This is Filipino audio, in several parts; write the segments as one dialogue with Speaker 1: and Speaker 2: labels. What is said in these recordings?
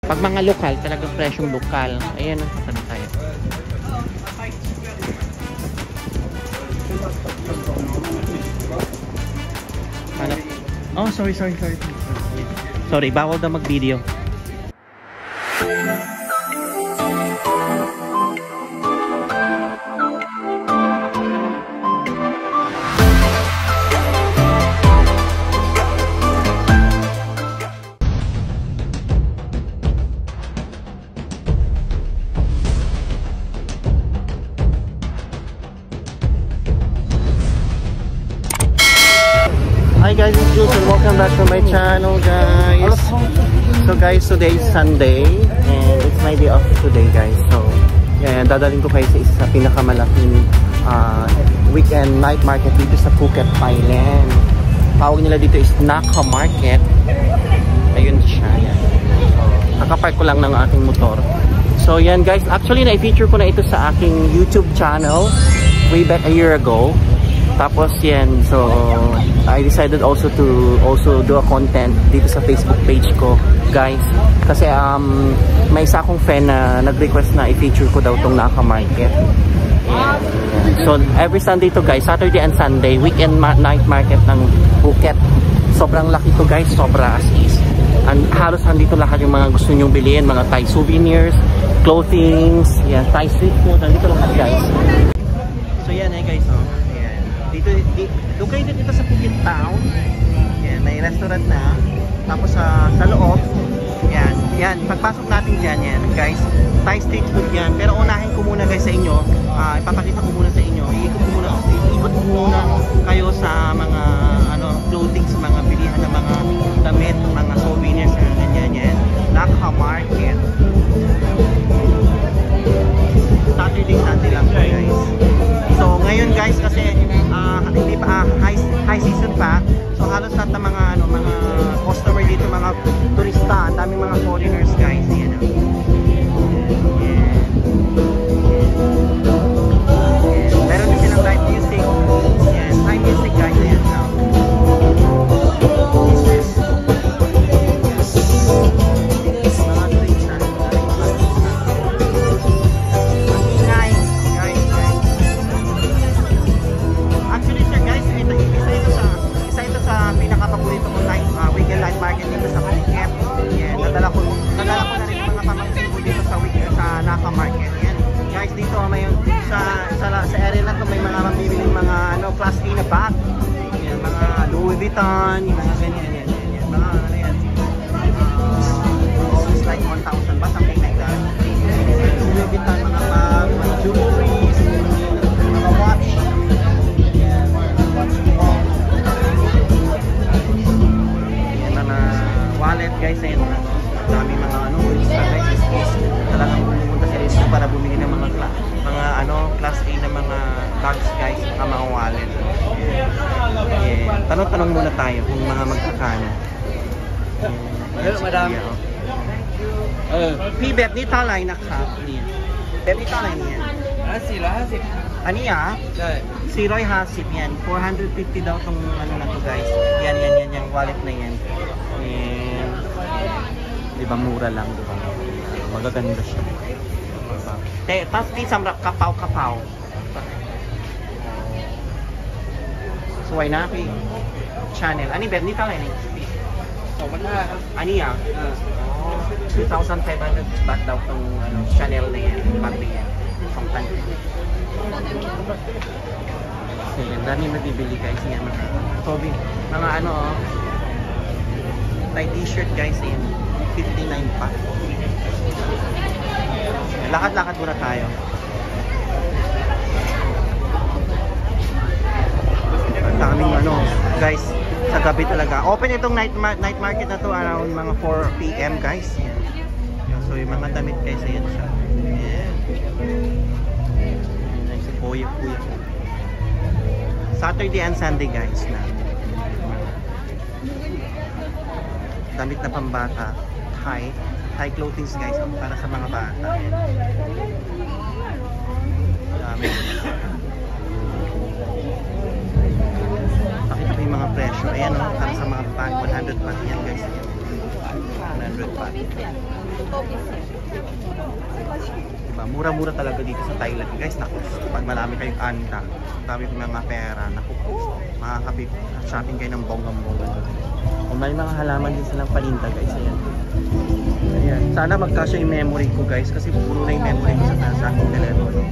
Speaker 1: Pag mga lokal, talagang presyong lokal. Ayan, ano tayo. Oh, sorry. Sorry, bawal daw mag-video. Hi guys, it's Jules and welcome back to my channel guys. So guys, today is Sunday and it's my day off today guys. So yeah, dadaling ko kayo sa isa sa pinakamalaking weekend night market dito sa Phuket, Thailand. Tawag nila dito is Naka Market. Ayun siya. Nakapark ko lang ng aking motor. So yan guys, actually na-feature ko na ito sa aking YouTube channel way back a year ago. Tapos yan, so I decided also to do a content dito sa Facebook page ko guys. Kasi may isa akong friend na nag-request na i-feature ko daw tong Naka Market. So every Sunday to guys, Saturday and Sunday, weekend night market ng Phuket. Sobrang laki to guys, sobra as is. And halos nandito lahat yung mga gusto nyong bilhin, mga Thai souvenirs, clothings, yan, Thai street food, nandito lahat guys. So yan guys, dito located dito sa Phuket Town. Yan, may restaurant na. Tapos sa loob, yan, pagpasok natin diyan yan, guys. Thai street food yan. Pero unahin ko muna guys sa inyo, ipapakita ko muna sa inyo. Iikot ko muna kayo sa mga clothing, sa mga bilihan ng mga damit, mga souvenirs, yan. Naka Market. Saturday lang po guys. So ngayon guys kasi hindi pa high season pa. So halos lahat ng mga mga customer dito, mga turista, ang daming mga foreigners guys. Yan. Meron din silang live music. Yan, live music guys. Ayan. Class A na bag. Yan, mga Louis Vuitton, yung mga ganyan. Mga almost like 1,000 ba? Something like that. Louis Vuitton, mga bag, mga jewelries, mga watch. Yan, watch wall. Yan, mga wallet guys. Ayan, daming mga guys. Talagang pumunta sa list para bumili ng mga class A na mga bags guys, mga wallet. Tanong-tanong muna tayo kung mga magkakano.
Speaker 2: Hello madam.
Speaker 1: พี่แบบนี้เท่าไหร่นะครับเนี่ยแบบนี้เท่าไหร่เนี่ย450 อันนี้ใช่450 yan 450 daw tong na to guys. Yan yung wallet na yan. Di ba mura lang, di ba? Magaganda siya. Tapos di samrap kapaw.สวยนะพี่ Channel อันนี้แบบนี้เท่าไหร่นี่2,500ครับอันนี้2,500 baht daw tong Channel na yan, battery yan 2,000. Ayan, dami mabibili guys yan, mga Thai t-shirt guys yan, 59 pa. Lakad-lakad muna tayo. Daming guys, sa gabi talaga. Open itong night market na to around mga 4 PM guys. Yan. So yung mga damit guys, ayan siya. Ayan. Ayan si Kuya. Saturday and Sunday guys na. Damit na pambata. Thai clothing guys para sa mga bata. Dami. Pakita ko yung mga presyo. Ayan para sa mga bag, 100 baht yan guys. 100 baht. Diba? Mura-mura talaga dito sa Thailand. Guys, naku, pag marami kayong anta, marami kayong mga pera, naku po, makakabit, shopping kayo ng bonggang-bongga. Kung may mga halaman din silang paninda, guys, ayan. Ayan. Sana magkasya yung memory ko, guys, kasi puro na yung memory ko sa aking telepono.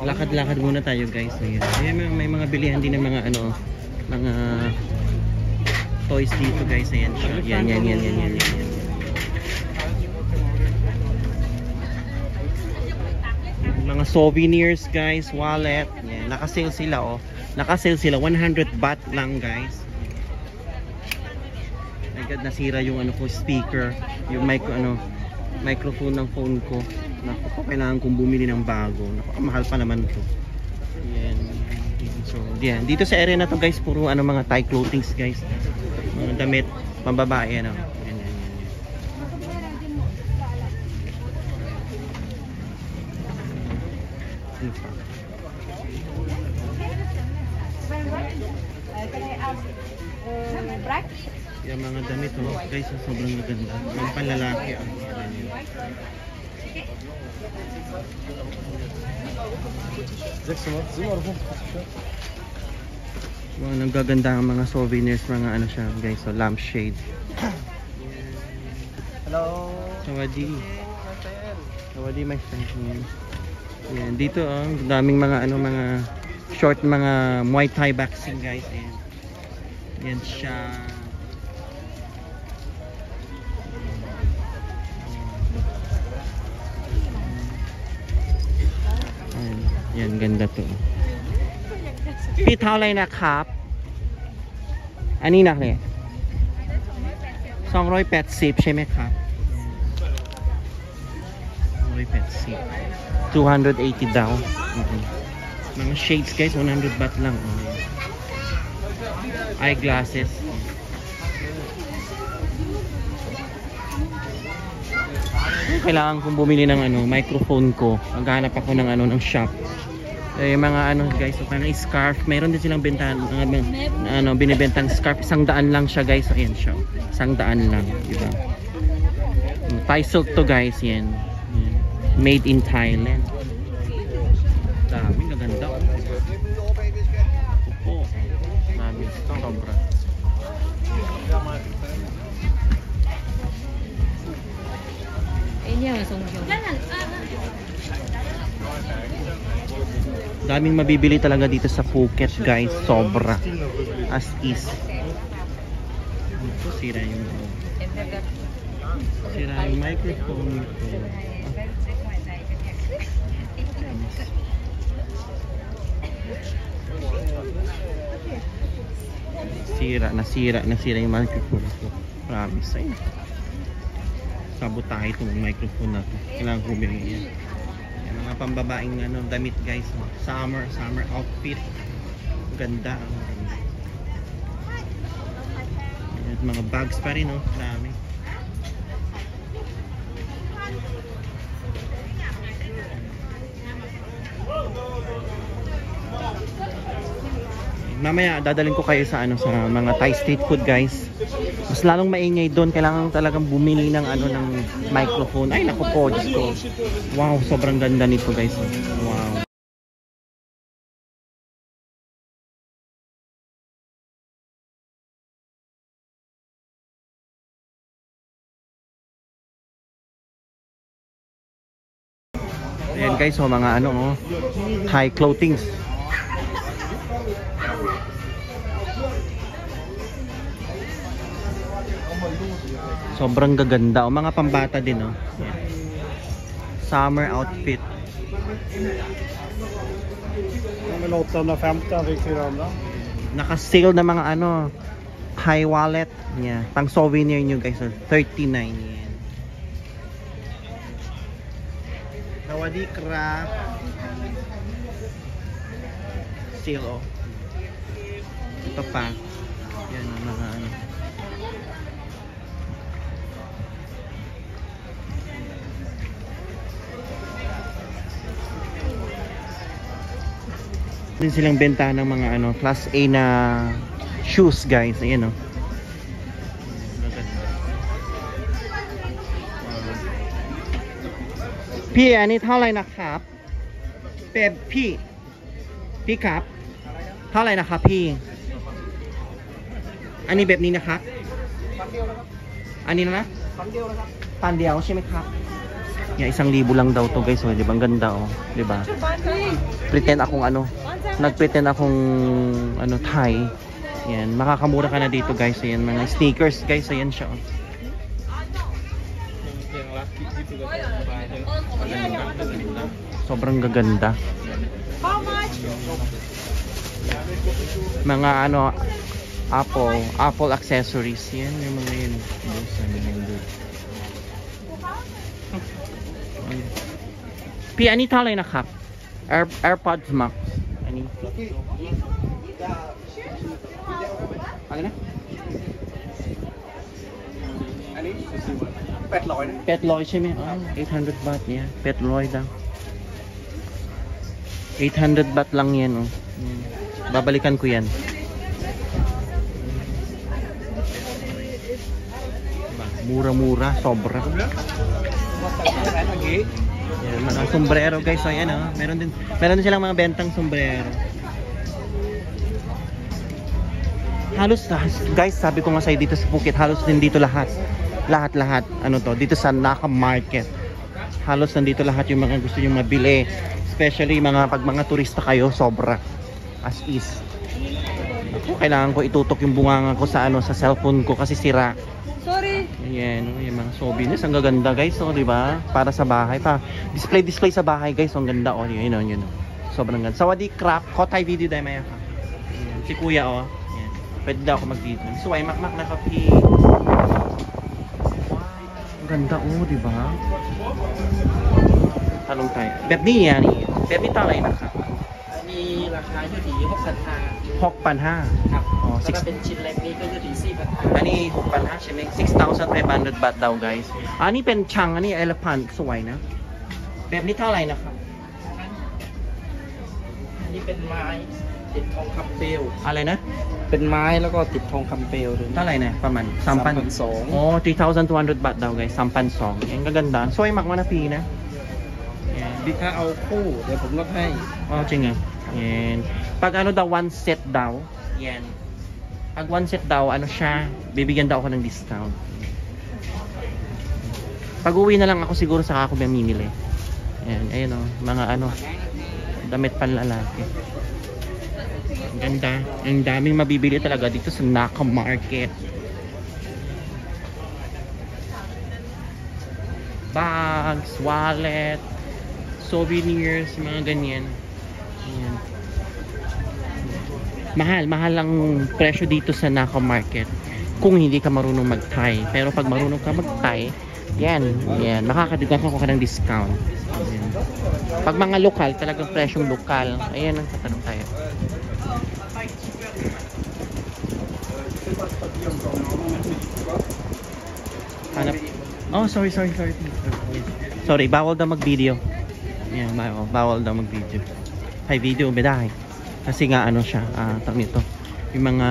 Speaker 1: Lakad-lakad muna tayo, guys. Ayan. Ayan, may mga bilihan din ng mga ano, mga toys dito, guys. Ayan siya. Yan. Mga souvenirs, guys, wallet. Ayan. Naka-sale sila, oh. Naka-sale sila 100 baht lang, guys. My God, nasira yung ano ko, speaker, yung microphone ng phone ko. Naku po, kailangan kong bumili ng bago. Naku, mahal pa naman ito. Yan. So, yan. Dito sa area na to, guys, puro ano, mga Thai clothings, guys. Mga damit, pambabae, ano. Yan. Yung mga damit, oh, guys, sobrang maganda. Mga panlalaki, oh. Mga nanggaganda ang mga souvenirs, mga ano siya, guys, so lampshade.
Speaker 2: Hello.
Speaker 1: Sawadi my friend. Yan, dito oh, daming mga ano, mga short, mga Muay Thai boxing, guys. Yan siya. Yan, ganda to. Pit เท่าไหร่นะครับอันนี้หนักเลย280ใช่ไหมครับ280 280 daw. Mga shades, guys, 100 baht lang. Eyeglasses. Kailangan kong bumili ng ano, microphone ko. Maghanap ako ng ano, ng shop. Eh, mga ano, guys, so parang scarf. Mayroon din silang bentahan, ano, binibentang scarf. 100 lang siya, guys. So, ayan siya. 100 lang, diba? Thai silk to, guys. Yan. Made in Thailand. Dami, gaganda. Opo. Dami. Sobra. Daming mabibili talaga dito sa Phuket, guys. Sobra. As is. Sira yung microphone ko. Nasira yung microphone ko. Promise sa'yo. Sabotahe itong microphone na to. Kailangan ko bumili yan. Yan, mga pambabaeng ano, damit, guys. Summer outfit. Ganda. Yan, mga bags pa rin, oh. Dami. Mamaya dadalhin ko kayo sa ano, sa mga Thai street food, guys. Mas lalong maingay doon, kailangan talagang bumili ng ano, ng microphone. Ay naku po, Diyos ko. Wow, sobrang ganda nito, guys. Wow. Ayan, guys, so mga ano, oh, Thai clothings. Sobrang gaganda. O, mga pambata din, oh. Yeah. Summer outfit. Naka-sale na mga ano, high wallet. Yeah. Pang souvenir nyo, guys. 39 yan. Sawadi krap. Sale, oh. Ito pa. Yan ang mga ano. Din silang benta ng mga ano, class A na shoes guys. Ayan o. P อันนี้เท่าไหร่นะครับเป็ดพี่ครับเท่าไหร่นะครับพี่อันนี้แบบนี้นะครับอันนี้นะพันเดียวใช่ไหมครับyeah, 1,000 lang daw to guys, oh, di ba? Ang ganda oh, di ba? Pretend akong ano, nagpretend akong ano Thai. Yan, makakamura ka na dito guys. Ayan, mga sneakers guys, ayan siya oh. Sobrang gaganda.
Speaker 3: How much?
Speaker 1: Mga ano, Apple accessories. Yan, yung mga yun. P อันนี้เท่าไหร่นะครับ AirPods Max อันนี้อะไรนะ
Speaker 2: อันนี้800นะ
Speaker 1: 800ใช่ไหมอ๋อ800 bahtเนี่ย800 daw 800 baht lang yan oh. Babalikan ko yan. Mura-mura, sobra. Yan, mga sombrero guys, so yan oh. Meron din silang mga bentang sombrero. Halos guys, sabi ko nga sa'yo dito sa Phuket, halos din dito lahat ano to, dito sa Naka Market. Halos nandito lahat yung mga gusto nyo mabili. Especially pag mga turista kayo, sobra. As is. Ako, kailangan ko itutok yung bunganga ko sa sa cellphone ko kasi sira.
Speaker 3: Sorry.
Speaker 1: Ayan, yung mga souvenirs, ang gaganda guys, oh, di ba? Para sa bahay pa. Display sa bahay guys, ang ganda oh, yun. Sobrang ganda. Sawadee krap, kotay video dahil maya ka. Si kuya oh. Ayan. Pwede daw ako mag-video. So ay makmak na kapi. Wow, ang ganda oh, di ba? Tanong tayo. Bet ni yan, bet ni talay na ka.
Speaker 2: อันนี้ราคาอยู่ที่6,500
Speaker 1: 6,500
Speaker 2: ครับ
Speaker 1: อ๋อ
Speaker 2: แล้วก็เป็นชิ้นเล็กนี้ก็อยู่ที่4,500
Speaker 1: อันนี้ 6,500 ใช่ไหม 6,500 baht daw guys. อันนี้เป็นชัง อันนี้ elephant สวยนะ แบบนี้เท่าไหร่นะครับ
Speaker 2: อันนี้เป็นไม้ติดทองคำเปลว
Speaker 1: อะไรนะ
Speaker 2: เป็นไม้แล้วก็ติดทองคำเปลวด้วย
Speaker 1: เท่าไหร่นะประมาณ
Speaker 2: 3,200
Speaker 1: อ๋อ 3,200 baht daw guys. 3,200 Ang gaganda. สวยมากนะพี่นะ
Speaker 2: บิ๊กถ้าเอาคู่เดี๋ยวผมลดให้
Speaker 1: อ๋อจริงอ่ะ Yan. Pag ano daw, one set daw. Yan. Pag one set daw, ano siya, bibigyan daw ako ng discount. Pag uwi na lang ako siguro saka ako mamimili. Yan, ayun o, mga ano, damit panlalaki. Ang ganda. Ang daming mabibili talaga dito sa Naka Market. Bags, wallet, souvenirs, mga ganyan. Ayan. Mahal lang presyo dito sa Naka Market kung hindi ka marunong mag-Thai. Pero pag marunong ka mag-Thai, yan, makakadagdag ako ka ng discount. Ayan. Pag mga lokal, talagang presyong lokal. Ayan ang tatanong tayo. Hanap. Oh, sorry. Sorry, bawal daw mag-video. Ayan, bawal daw mag-video. Hay video ba dahil? Kasi nga ano siya, tawag nito, yung mga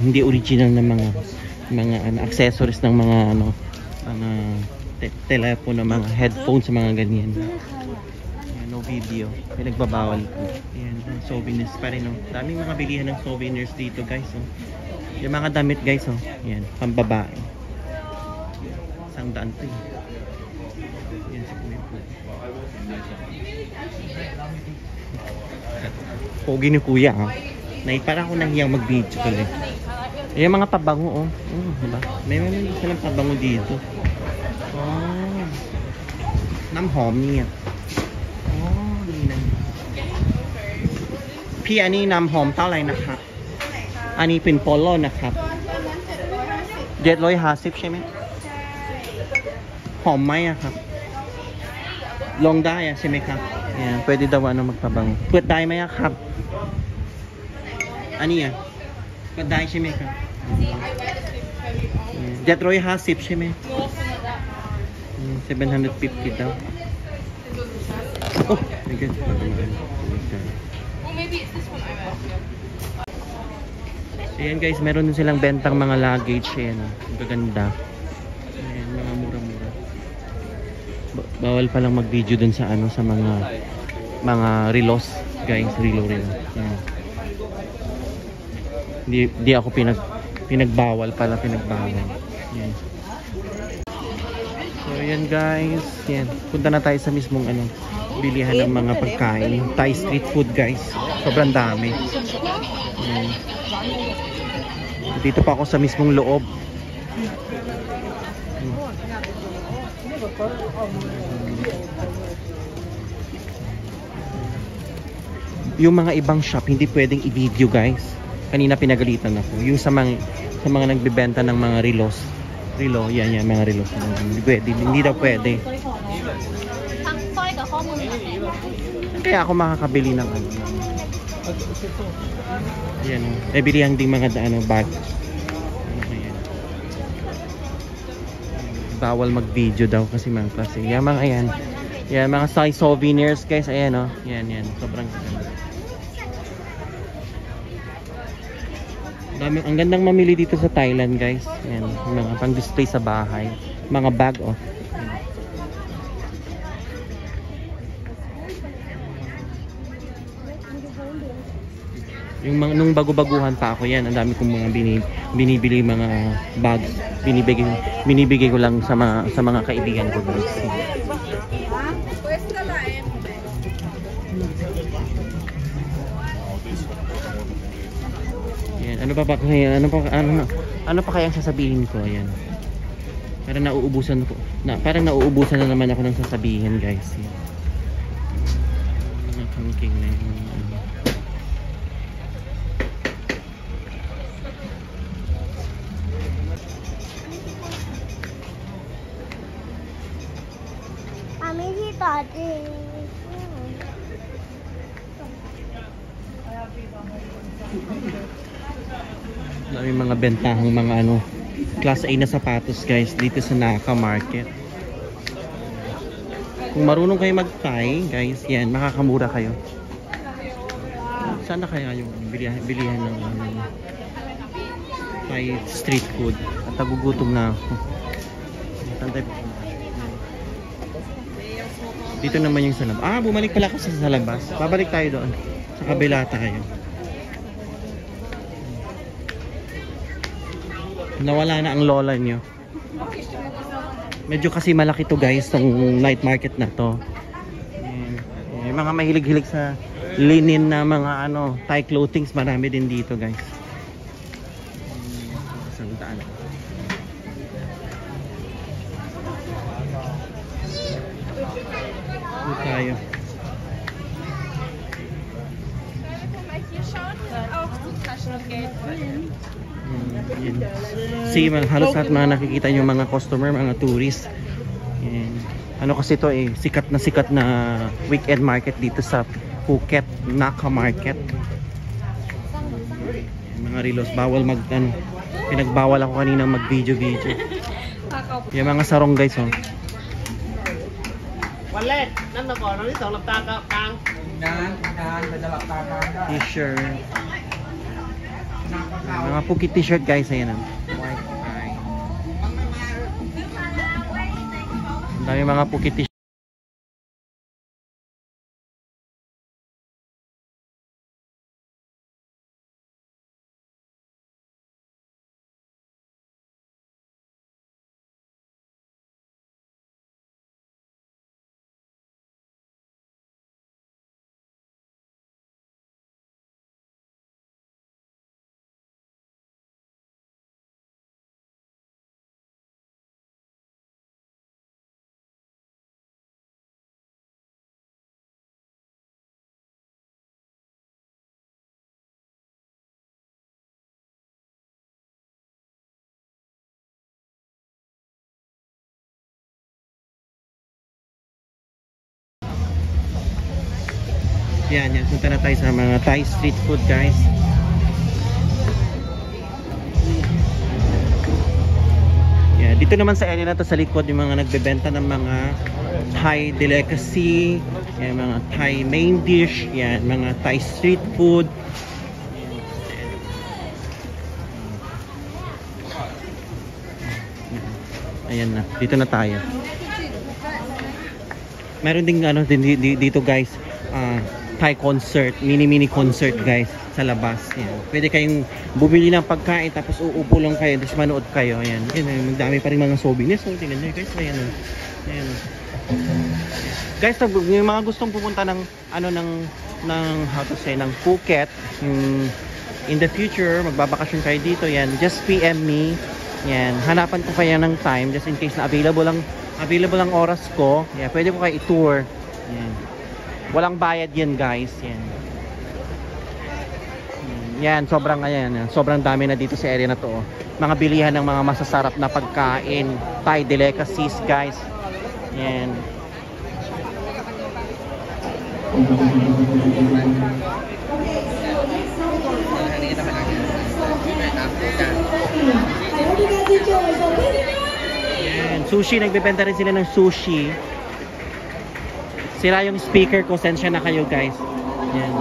Speaker 1: hindi original na mga accessories ng mga telepono, mga headphones, mga ganyan. Ayan, no video. May nagbabawal po. Ayan, souvenirs pa rin. Daming mga bilihan ng souvenirs dito guys. Oh. Yung mga damit guys. Oh. Ayan, pambabae. 100 to. Ayan si Kuya po. Pogi ni Kuya ah. Parang ako nahiyang mag-video pala. Ayan mga pabango oh. Diba? May silang pabango dito. Oh. Namhom niya. Oh,นี่นะพี่อันนี้น้ำหอมเท่าไหร่นะครับอันนี้เป็นโปโลนะครับ750ใช่ไหมหอมไหมอะครับลองได้อะใช่ไหมครับเนี่ยpwede daw ano magpabangoเปิดได้ไหมอะครับอันนี้อะเปิดได้ใช่ไหมครับ750ใช่ไหม750 daw oh my god
Speaker 3: maybe it's this one I meant.
Speaker 1: Ayan guys, meron din silang bentang mga luggage. Ayan, ang gaganda. Ayan, mga mura-mura. Bawal palang mag-video dun sa ano, sa mga relos. Guys, relo. Ayan. Di ako pinagbawal pala, pinagbawal. Ayan. So ayan guys, ayan. Punta na tayo sa mismong ano, bilihan ng mga pagkain. Thai street food guys. Sobrang dami. Ayan. Dito pa ako sa mismong loob. Yung mga ibang shop hindi pwedeng i-video guys. Kanina pinagalitan ako. Yung sa mga nagbebenta ng mga relos. Relo, yan mga relos. Hindi daw pwede. Kaya ako makakabili ng ano. Yan, bilihan ding mga bag. Ayan. Bawal mag-video daw kasi mga klase. Yan mga ayan. Yan mga size souvenirs guys. Ayan oh. Yan. Sobrang ang gandang mamili dito sa Thailand guys. Ayan, mga pang display sa bahay. Mga bag oh. Yung nung bago-baguhan pa ako yan, ang dami kong mga binibili mga bags. Binibigay ko lang sa mga kaibigan ko guys. Yan, ano pa kaya ang sasabihin ko? Ayan. Parang nauubusan na naman ako ng sasabihin guys. Yan. Mga kangking na yun. May mga bentahang mga ano, class A na sapatos guys dito sa Naka Market. Kung marunong kayo mag-Thai guys, yan, makakamura kayo. Sana kaya yung bilihan ng Thai street food. At nagugutom na ako. Dito naman yung sa labas. Bumalik pala kasi sa labas. Babalik tayo doon. Sa kabila tayo. Nawala na ang lola nyo. Medyo kasi malaki to guys, tong night market na to. Yung mga mahilig-hilig sa linen na mga ano, Thai clothings, marami din dito guys. Sandaan. Dito tayo. See, halos lahat mga nakikita nyo mga customer, mga tourist. Ano kasi to sikat na weekend market dito sa Phuket, Naka Market. Mga relos, bawal pinagbawal ako kanina mag video. Yung mga sarong guys oh. T-shirt. Mga Phuket t-shirt guys, ayan. Ang dami mga Phuket t-shirt. Yan, punta na tayo sa mga Thai street food guys. Yan, dito naman sa area na to sa likod yung mga nagbebenta ng mga Thai delicacy, Yan, mga Thai main dish. Yan, mga Thai street food. Ayan na, dito na tayo. Meron ding ano dito guys, Thai concert, mini concert guys sa labas. Yan. Pwede kayong bumili ng pagkain tapos uupo lang kayo tapos manood kayo. Ayan. Yan, magdami pa rin mga souvenirs. So, tingnan niyo guys, ayan. Ayan. Guys, yung mga gustong pupunta ng how to say, ng Phuket, in the future magbabakasyon kayo dito, yan, just PM me. Yan, hanapan ko kaya ng time just in case na available ang oras ko. Yeah, pwede ko kayo i-tour. Yan. Walang bayad yan, guys. Yan. Yan, sobrang dami na dito sa area na to. Mga bilihan ng mga masasarap na pagkain, Thai delicacies, guys. Yan. Yan, sushi, nagbebenta rin sila ng sushi. Sira yung speaker ko, sensya na kayo guys. Yan.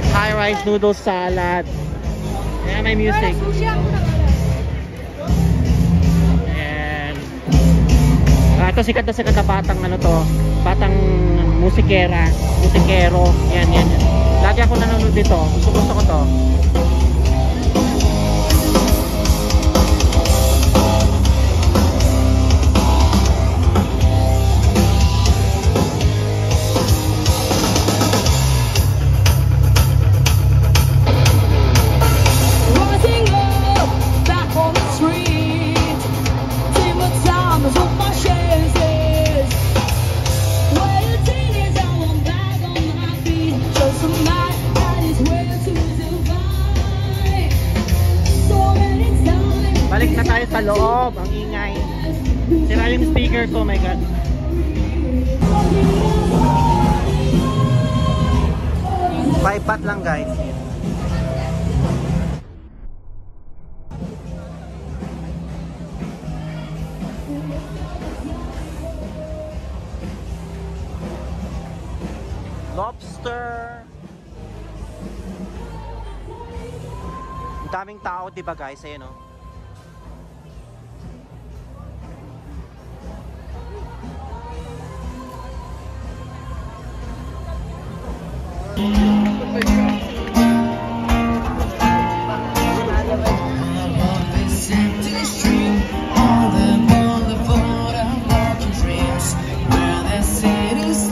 Speaker 1: Thai rice noodle salad. Yan, may music. Ito sikat na batang batang musikero. Yan. Lagi ako nanonood dito. Gusto ko to. Balik na tayo sa loob, ang ingay. Sira yung speaker ko, my god. Five baht lang guys. Lobster. Daming tao, diba guys? Ayan o.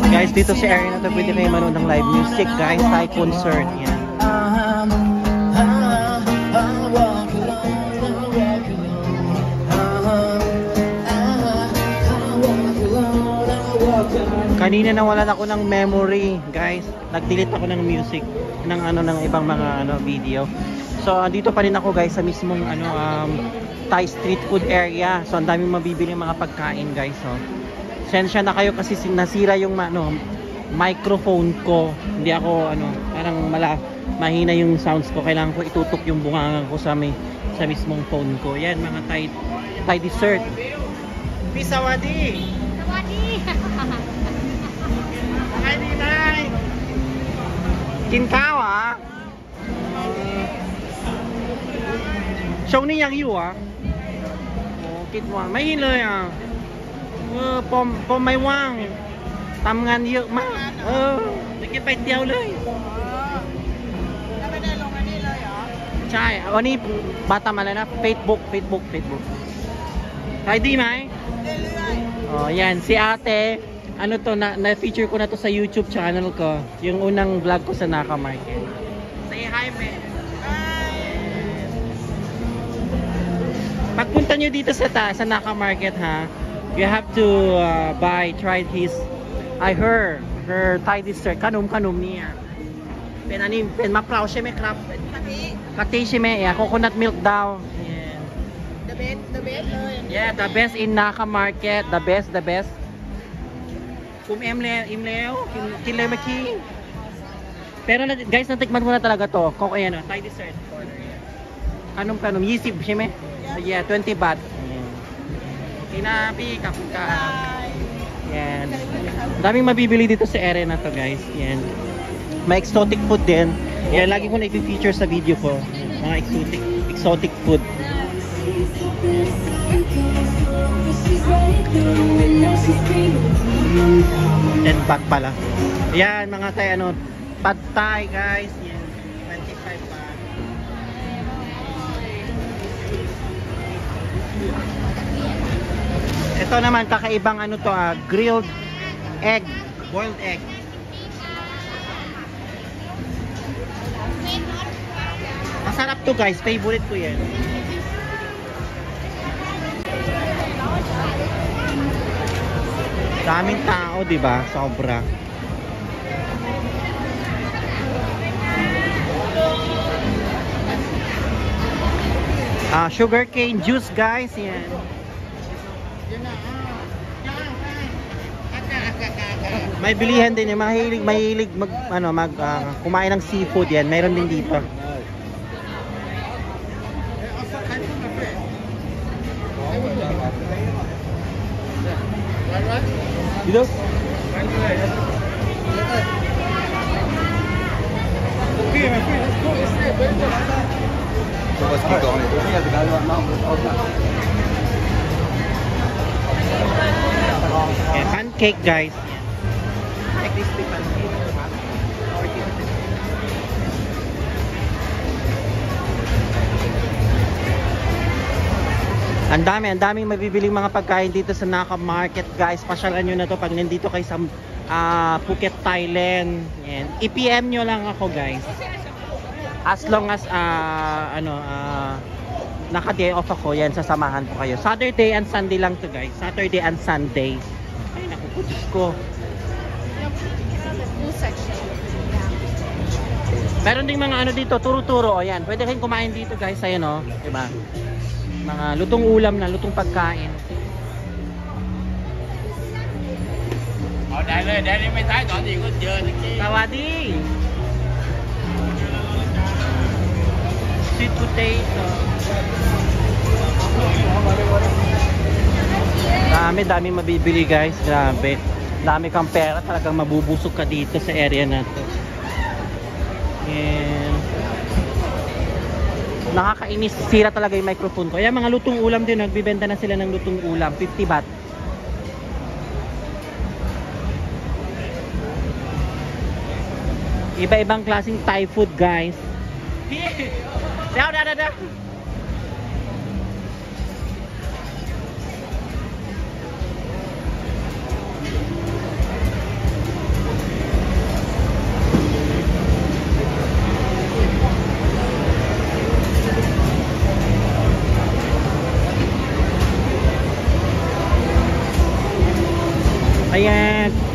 Speaker 1: Guys, dito sa area na to pwede kayo manood ng live music guys, Thai concert yan. Kanina nawalan ako ng memory, guys. Nag-delete ako ng music ng ibang mga video. So dito pa rin ako guys sa mismong Thai street food area. So ang daming mabibili mga pagkain, guys. So sensya na kayo kasi nasira yung microphone ko. Hindi ako parang mahina yung sounds ko. Kailangan ko itutok yung bungangan ko sa mismong phone ko. Yan, mga Thai dessert. Pisawadi. Sawadi. Hi, Ninay. Kin cao à? Show ni yang yu à? Kít hoàng mấy lời à? Pom mai wang. Tầm ngàn dược mắc. Cái bay tiêu lời.ใช่วันนี้มาทำอะไรนะ Facebook ขายดีไหมอ๋อyan si ate to na-feature ko na to sa YouTube channel ko yung unang vlog ko sa Naka Market. Say hi me. Hi. Pagpunta nyo dito sa Naka Market ha, you have to try her Thai dessert ขนมเนี่ยเป็นอันนี้เป็นมะพร้าวใช่ไหมครับกะทิใช่ไหมcoconut milk daw. Yeah. The best เลย Yeah, the best in Naka Market. The best. อิ่มแล้วกินเลยเมื่อกี้ Pero guys, natikman mo na talaga to. Kung ayan Thai dessert corner. Anong kanom? Yisip siya me? Yeah, 20 baht. Kinabi, kapuka. Yan. Daming mabibili dito sa area na to guys. Yan. May exotic food din. Yan, lagi ko na i-feature sa video ko. Mga exotic food. 10 baht pala. Yan, mga tayo ano, pad thai guys. Yan, 25 baht. Ito naman kakaibang ano to, grilled egg, boiled egg. Masarap to guys, favorite ko yan. Daming tao, di ba? Sobra. Sugarcane juice guys, yan. May bilihan din yung mahilig kumain ng seafood yan. Mayroon din dito. Dito? Okay, pancake guys. Like this big pancake. Ang daming mabibiling mga pagkain dito sa Naka Market guys. Pasyalan nyo na to pag nandito kayo sa Phuket, Thailand. Yan. I-PM nyo lang ako guys. As long as naka-day off ako, yan, sasamahan ko kayo. Saturday and Sunday lang to guys. Saturday and Sunday. Ay, nakukutis ko. Meron ding mga ano dito, turo-turo. O yan, pwede kayong kumain dito guys. Ayun o, diba? Mga lutong ulam na, lutong pagkain.
Speaker 2: Đây mới thấy tỏ gì có chơi được chứ.
Speaker 1: Tawadi. Sweet potato. Dami mabibili guys. Grabe. Dami kang pera, talagang mabubusog ka dito sa area na to. And nakakainis, sira talaga yung microphone ko. Ayan, mga lutong ulam din, nagbibenta na sila ng lutong ulam, 50 baht. Iba-ibang klaseng Thai food guys. Da.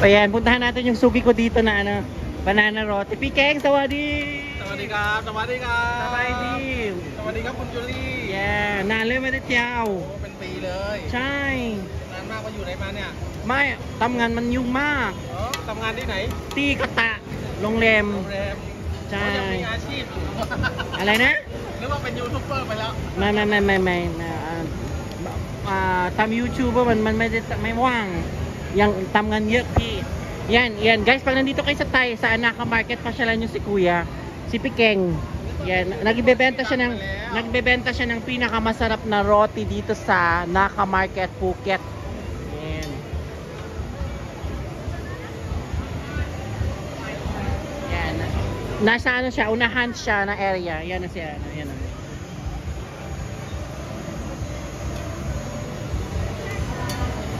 Speaker 1: Ayan, puntahan natin yung suki ko dito na ano, banana roti. Pikeng, sawadi!
Speaker 2: Sawadi ka!
Speaker 1: Sawadi!
Speaker 2: สวัสดีครับคุณจูลี่
Speaker 1: Yeah, นานเลยไม่ได้เที่ยว
Speaker 2: โอ้เป็นปีเลย
Speaker 1: ใช่
Speaker 2: นานมากว่าอยู่ไหนมาเนี่ย
Speaker 1: ไม่ทำงานมันยุ่งมาก
Speaker 2: อ๋อทำงานที่ไหน
Speaker 1: ที่กะตะโรงแรม
Speaker 2: โรงแรม
Speaker 1: ใช่
Speaker 2: ยังมีอาชีพอยู่
Speaker 1: อะไรนะ
Speaker 2: นึกว่าเป็นยูทูบเบอร์ไปแล้ว
Speaker 1: ไม่ทำ YouTuber มันไม่ว่างยังทำงานเยอะพี่yan guys, pag nandito kayo sa Thai sa Naka Market, pasyalan nyo si Kuya, si Pikeng. Yan, nagbebenta siya ng pinakamasarap na roti dito sa Naka Market, Phuket. Yan. Yan. Nasa ano siya, unahan siya na area. Yan na siya, yan na.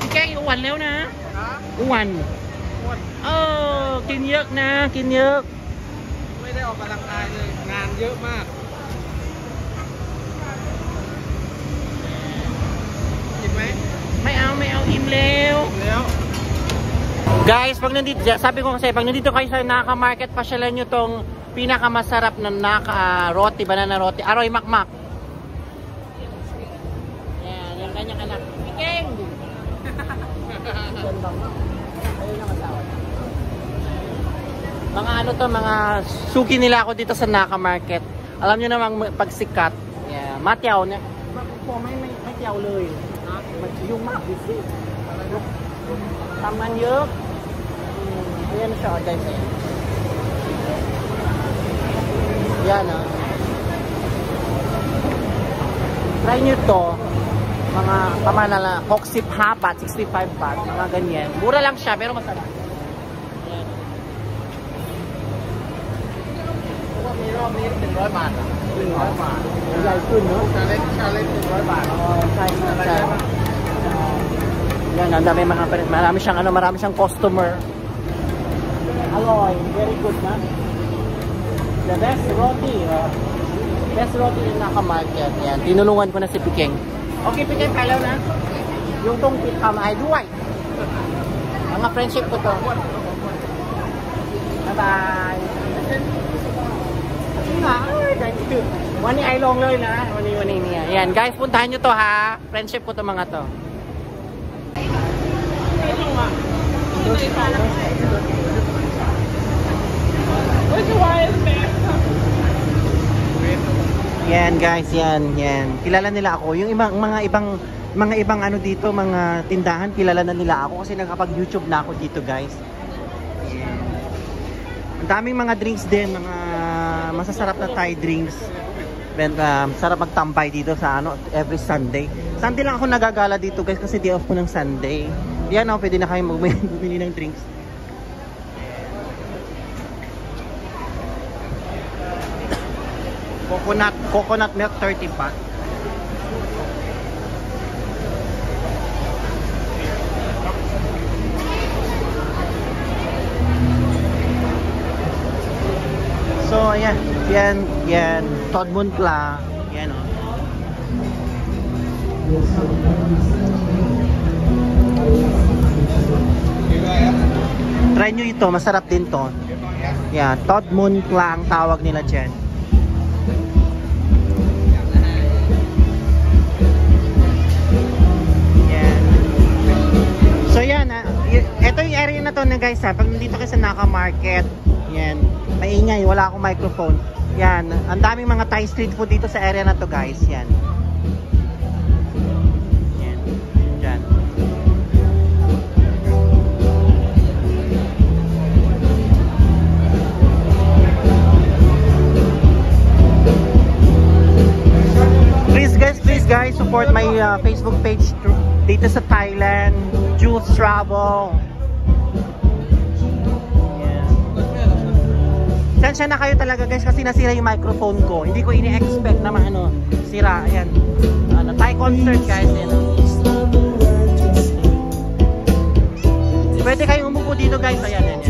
Speaker 1: Pikeng, uwanแล้วนะ อ้วนกินเยอะนะกินเยอะ
Speaker 2: ไม่ได้ออกกำลังกายเลยงานเยอะมากกินไหม
Speaker 1: ไม่เอาอิ่มแล้ว Guys, pag nandito, sabi ko kasi pag nandito kayo sa Naka Market, pasyalan nyo tong pinakamasarap na Naka roti, banana roti, Aroy Makmak. Yan, yung kanyang anak. Pikeng! Mga ano to, mga suki nila ako dito sa Naka Market. Alam nyo namang pagsikat. Yan. มาเตียวเนี่ยพอไม่เตียวเลยมันยุ่งมากดิสิทำมันเยอะเรียนสอนใจแม่yan try nyo to mga pamanala 65 baht 65 baht mga ganyan mura lang siya pero masarap yan meron 100 baht 100 bahtใหญ่ขึ้นเนอะชาเลนจ์100 bahtใช่yan ang dami mga marami siyang customer alloy very good na the best roti in Naka-Market. Yan, tinulungan ko na si Pikeng. Okay, Pikeng, kalaw na. Yung tong ay duway. Mga friendship ko to. Bye-bye. Thank you. Wani ay long loy na. Wani niya. Yan, guys, puntahan nyo to ha. Friendship ko to mga to. Yan guys, yan. Kilala nila ako. Yung mga ibang ano dito, mga tindahan, kilala na nila ako kasi nakapag-YouTube na ako dito, guys. Yan. Ang daming mga drinks din, mga masasarap na Thai drinks. Sarap magtambay dito sa ano, every Sunday. Sunday lang ako nagagala dito, guys, kasi day off ko ng Sunday. Yan, pwede na kayo bumili ng drinks. Coconut milk 30 baht. So ayan, yan Todd Munkla, yan o. Try nyo ito, masarap din to. Yan, Todd Munkla ang tawag nila dyan. So yan, ito yung area na to na guys ha, pag nandito kayo sa Naka-Market, yan, maingay, wala akong microphone. Yan, ang daming mga Thai street food dito sa area na to guys, yan. Yan, dyan. Please guys, support my Facebook page dito sa Thailand, Jules Travel. Yeah. Sensya na kayo talaga guys kasi nasira yung microphone ko. Hindi ko ini-expect na sira. Ayan. Thai concert guys. Pwede kayong umupo dito guys. Ayan.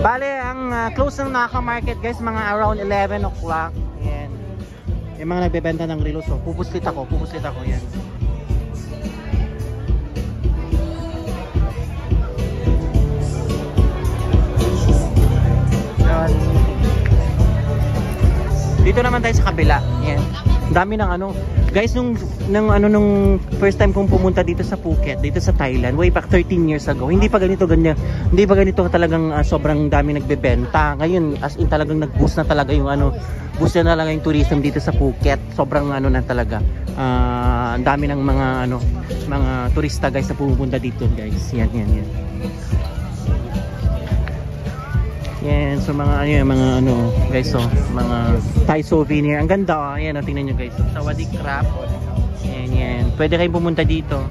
Speaker 1: Bale, ang close ng Naka-Market guys, mga around 11 o'clock. Yan. Yung mga nagbebenta ng relo. So, pupuslit ako. Yan. Dito naman tayo sa kabila. Yan. Dami ng guys, nung first time kong pumunta dito sa Phuket, dito sa Thailand, way back 13 years ago, hindi pa ganito talagang sobrang dami nagbebenta. Ngayon, as in talagang nag-boost na talaga yung boost na talaga yung tourism dito sa Phuket. Sobrang na talaga. Ang dami ng mga turista guys na pupunta dito, guys. Yan. Yan, so mga guys, so mga Thai souvenir. Ang ganda, ayan, tingnan nyo guys. Sawadee crab. Yan. Pwede kayong pumunta dito.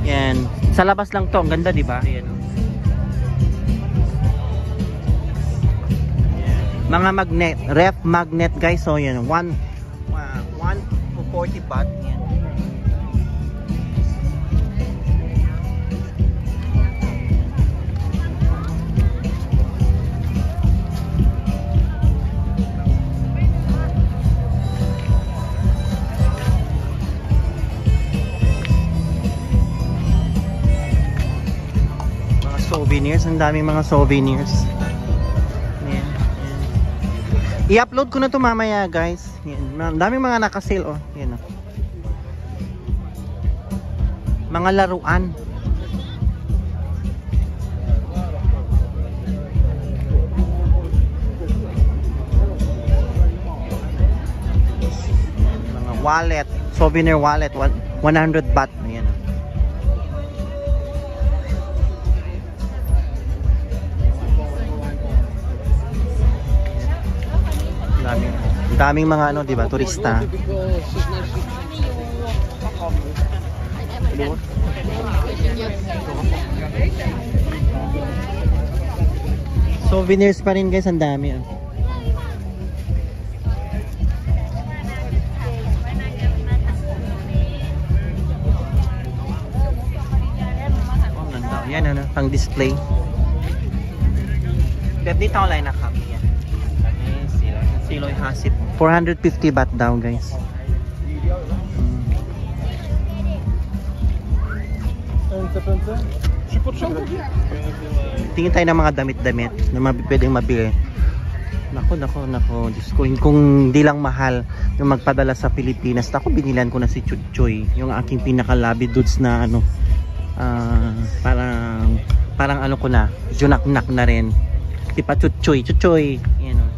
Speaker 1: Yan. Sa labas lang to, ang ganda, di ba? Ayan. Mga magnet, ref magnet guys. So yan, 1 to 40 baht. Yan. Souvenirs, ang daming mga souvenirs. Yan. I-upload ko na to mamaya guys. Yan. Ang daming mga naka-sale oh. Yan oh. Mga laruan. Mga wallet, souvenir wallet, 100 baht. Ayan. Daming mga ano, 'di ba, turista. Souvenirs pa rin guys, ang dami. Oh, ganda. Yan ano, pang display. Dito online na kami. Yan. Siloy hasip. 450 baht daw guys. Tingin tayo ng mga damit-damit na pwedeng mabili. Nako. Diyos ko, kung di lang mahal yung magpadala sa Pilipinas, ako binilan ko na si Chuchoy, yung aking pinaka-labid goods na ano, parang ano ko na, junak-nak na rin. Tipa Chuchoy. Yan o.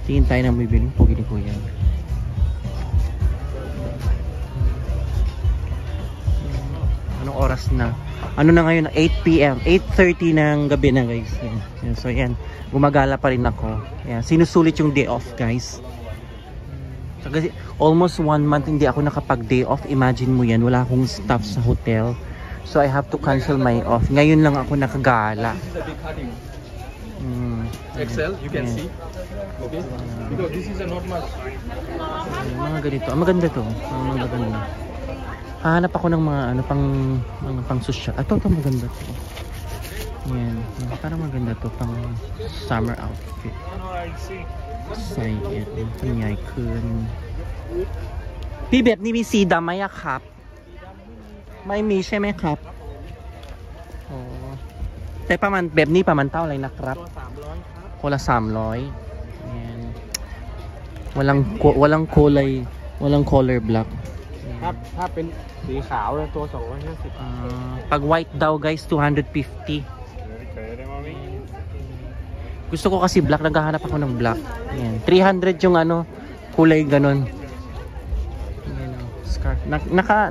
Speaker 1: Tingin tayo ng bibili. Pogi ni Kuya. Anong oras na? Ano na ngayon? 8 PM. 8:30 ng gabi na guys. Yan. So yan. Gumagala pa rin ako. Yan. Sinusulit yung day off guys. So, kasi almost 1 month hindi ako nakapag-day off. Imagine mo yan. Wala akong staff sa hotel. So I have to cancel my off. Ngayon lang ako nakagala.
Speaker 2: Excel, you can see. Okay? Because this is a normal.
Speaker 1: Mga ganito. Maganda to. Maganda. Hahanap ako ng mga ano pang social. Ito maganda to. Yan. Parang maganda to pang summer outfit. Side it. Panyay kun. พี่แบบนี้มีสีดำไหมอะครับไม่มีใช่ไหมครับอ๋อแต่ประมาณแบบนี้ประมาณเท่าไหร่นะครับคนละ300walang color black
Speaker 2: ถ้าเป็นสีขาวตัว250
Speaker 1: pag white daw guys 250 gusto ko kasi black, naghahanap ako ng black. Ayan. 300 yung ano kulay ganon. Ayan, scarf.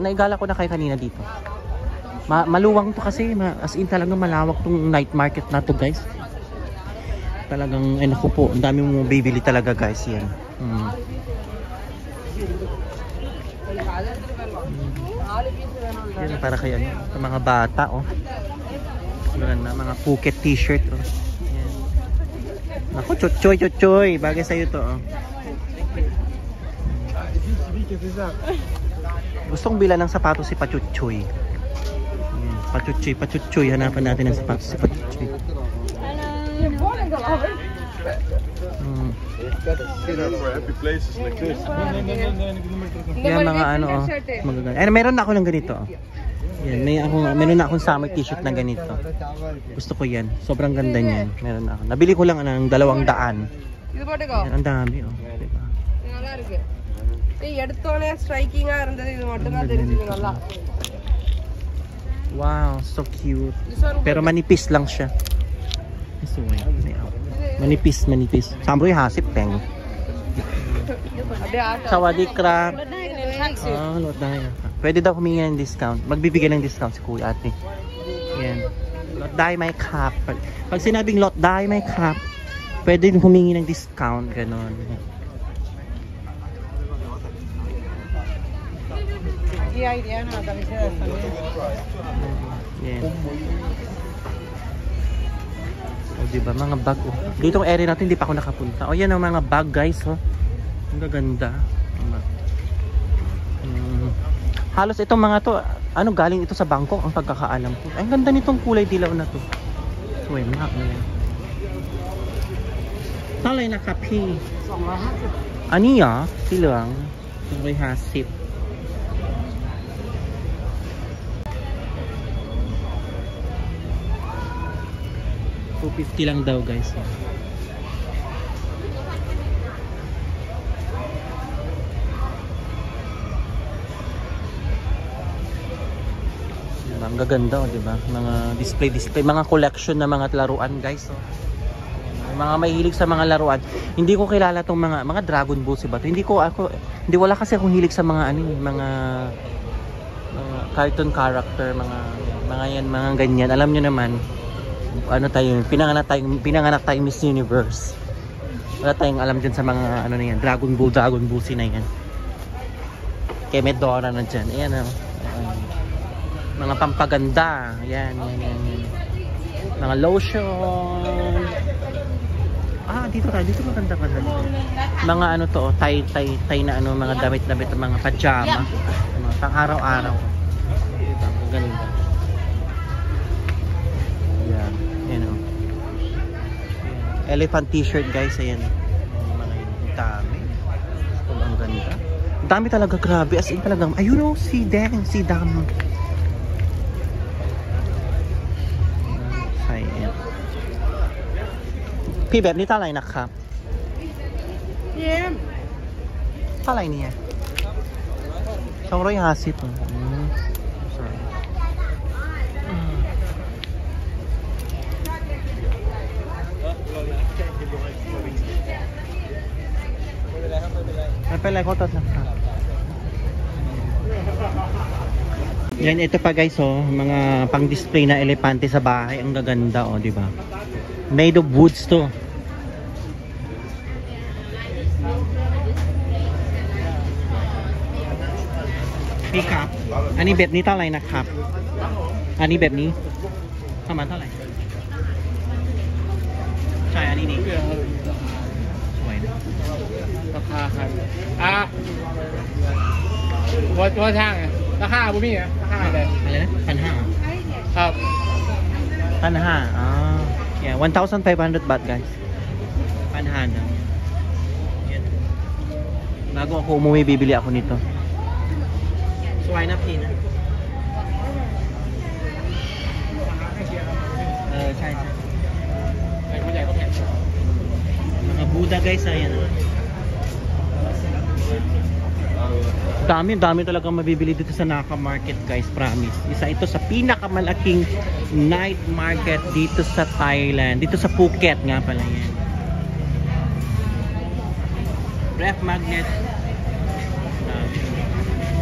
Speaker 1: Naigala ko na kayo kanina dito. Maluwang to kasi, as in talagang malawak tong night market na to guys. Talagang, ay naku po, ang dami mo bibili talaga guys yan. Yan para kay ano, sa mga bata oh. Maganda, mga Phuket t-shirt oh. Yan. Naku, chochoy, bagay sa'yo to oh. Gustong bilan ng sapatos si Pachuchoy. Pachuchoy, hanapan natin ng sapatos si Pachuchoy. Yan mga ano oh, magaganda. Ay, meron na ako ng ganito oh. Yan, meron na akong summer t-shirt na ganito. Gusto ko yan. Sobrang ganda niyan. Meron na ako. Nabili ko lang ng 200. Yan, ang dami oh. Diba? Wow, so cute. Pero manipis lang siya. Manipis. Samroy hasip peng. Sawadee krap. Lot dahil. Pwede daw humingi ng discount. Magbibigay ng discount si Kuya Ate. Yan. Lot dahil may crap. Pag sinabing lot dahil may crap, pwede humingi ng discount. Ganon. Yan. O diba, mga bag oh. Dito ang area natin hindi pa ako nakapunta. O yan ang mga bag guys oh. Ang gaganda. Halos itong mga to, ano galing ito sa Bangkok ang pagkakaalam ko. Ay, ang ganda nitong kulay dilaw na to. So yan, talay na kapi. Aniya, silang. May hasip. 250 lang daw guys. Ang gaganda, oh, di ba? Mga display, mga collection na mga laruan, guys. Oh. Mga mahilig sa mga laruan. Hindi ko kilala tong mga Dragon Ball ba to. Hindi wala kasi akong hilig sa mga mga cartoon character, mga ganyan. Alam niyo naman, ano tayo, pinanganak tayo Miss Universe. Wala tayong alam dyan sa mga ano na yan, Dragon Ball na yan. Kay Medora na dyan. Ayan, mga pampaganda. Ayan. Mga lotion. Dito maganda. Mga ano to, tay na ano, mga damit-damit, mga pajama. Mga pang araw-araw. Diba? Ganda. Ayan. Elephant t-shirt, guys. Ayan. Mga yun. Dami. Ang ganda. Dami talaga, grabe. As in talagang, ayun o, si Dam. Ayan. P แบบนี้เท่าไหร่นะครับเท่าไหร่เนี่ย250 sorry.ไม่เป็นไรเขาตัดนะครับ Yan, ito pa guys, oh, mga pang-display na elepante sa bahay. Ang gaganda, oh, di ba? Made of woods to. Pick up. อันนี้แบบนี้เท่าไหร่นะครับ อันนี้แบบนี้ประมาณเท่าไหร่ใช่อันนี้นี่สวยนะ
Speaker 2: ราคาครับว่าช่างไงราคาบุ้มี่นะราคาอะไร
Speaker 1: นะ1,500
Speaker 2: ครับ
Speaker 1: 1,500 yeah 1,500 baht guys 1,500 yan. Bago ako umuwi bibili ako nito. Swipe na pin na.ใช่mga Buddha guys, ayan. Dami talaga mabibili dito sa Naka Market guys, promise. Isa ito sa pinakamalaking night market dito sa Thailand, dito sa Phuket nga pala yan. Ref magnet.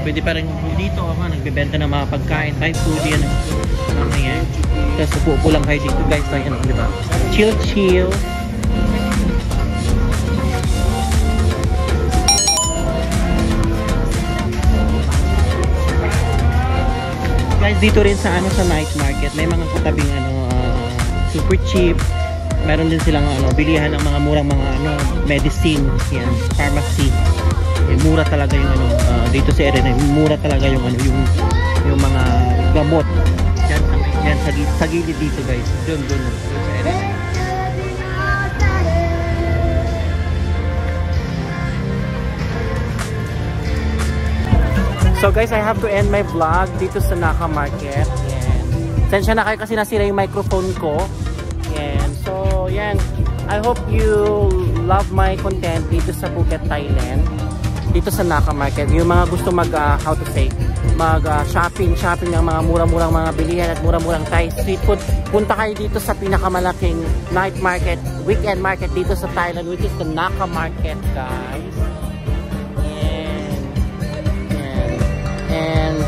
Speaker 1: Pwede pa rin dito ako, nagbebenta ng mga pagkain, Thai food yan. Ayan. Tapos upo lang kayo dito guys, ayan, di ba? Chill. Guys, dito rin sa night market, may mga katabing super cheap. Meron din silang bilihan ng mga murang mga medicine, yan, pharmacy. Mura talaga yung dito sa area, mura talaga yung yung mga gamot. Yan sa gilid dito guys. Doon sa area. So guys, I have to end my vlog dito sa Naka Market. Sensya na kayo kasi nasira yung microphone ko. So yan, I hope you love my content dito sa Phuket, Thailand. Dito sa Naka Market. Yung mga gusto shopping ng mga murang-murang mga bilihan at murang-murang Thai street food, punta kayo dito sa pinakamalaking night market, weekend market dito sa Thailand, which is the Naka Market, guys.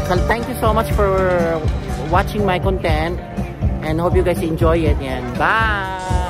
Speaker 1: And thank you so much for watching my content and hope you guys enjoy it. And bye!